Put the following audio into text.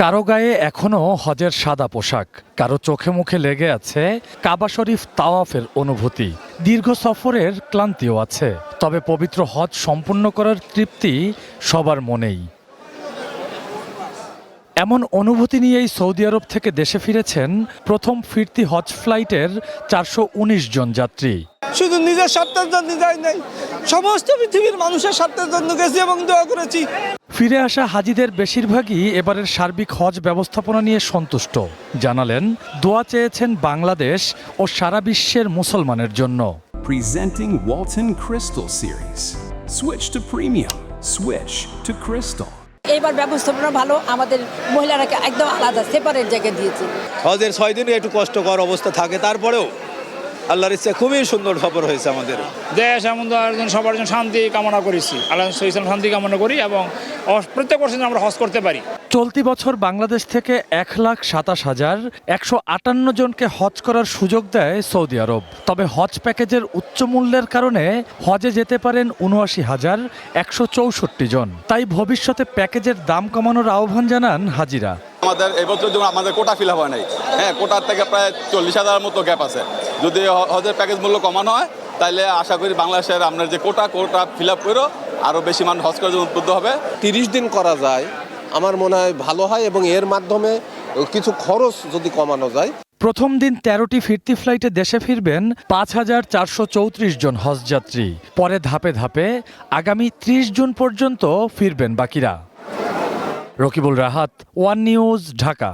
কারো গায়ে এখনো হজের সাদা পোশাক, কারো চোখে মুখে লেগে আছে কাবা শরীফ তাওয়াফের অনুভূতি। দীর্ঘ সফরের ক্লান্তিও আছে, তবে পবিত্র হজ সম্পূর্ণ করার তৃপ্তি সবার মনেই। এমন অনুভূতি নিয়েই সৌদি আরব থেকে দেশে ফিরেছেন প্রথম ফিরতি হজ ফ্লাইটের 419 জন যাত্রী। শুধু নিজের স্বার্থের জন্য যাই নাই, সমস্ত পৃথিবীর মানুষের স্বার্থের জন্য গেছি এবং দোয়া করেছি। ফিরে আসা হাজিদের বেশিরভাগই এবারের সার্বিক হজ ব্যবস্থাপনা নিয়ে সন্তুষ্ট। জানালেন দোয়া চেয়েছেন বাংলাদেশ ও সারা বিশ্বের মুসলমানের জন্য। Presenting Walton Crystal Series. Switch to premium. Switch to Crystal. এইবার ব্যবস্থাপনা ভালো, আমাদের মহিলারা একদম আলাদা সেপারেট জায়গায় দিয়েছে। হজের 6 দিনই একটু কষ্টকর অবস্থা থাকে, তারপরেও আল্লাহর ইচ্ছা খুবই সুন্দর সফর হয়েছে আমাদের। দেশ এমন সবার জন্য শান্তি কামনা করেছি, আল্লাহ শান্তি কামনা করি এবং প্রত্যেক বছর আমরা হজ করতে পারি। চলতি বছর বাংলাদেশ থেকে 1,27,158 জনকে হজ করার সুযোগ দেয় সৌদি আরব। তবে হজ প্যাকেজের উচ্চ মূল্যের কারণে হজে যেতে পারেন 79,164 জন। তাই ভবিষ্যতে প্যাকেজের দাম কমানোর আহ্বান জানান হাজিরা। আমাদের এবছর যেমন আমাদের কোটা ফিল আপ হয় নাই, কোটার থেকে প্রায় 40,000 মতো গ্যাপ আছে। যদি হজের প্যাকেজ মূল্য কমানো হয় তাহলে আশা করি বাংলাদেশের আপনার যে কোটা ফিল আপ করেও আরও বেশি মানুষ হজ করার জন্য উদ্বুদ্ধ হবে। 30 দিন করা যায় আমার মনে হয় ভালো হয়, এবং এর মাধ্যমে কিছু খরচ যদি কমানো যায়। প্রথম দিন 13টি ফিরতি ফ্লাইটে দেশে ফিরবেন 5,434 জন হজযাত্রী। পরে ধাপে ধাপে আগামী 30 জুন পর্যন্ত ফিরবেন বাকিরা। Rakibul Rahat, one news, Dhaka.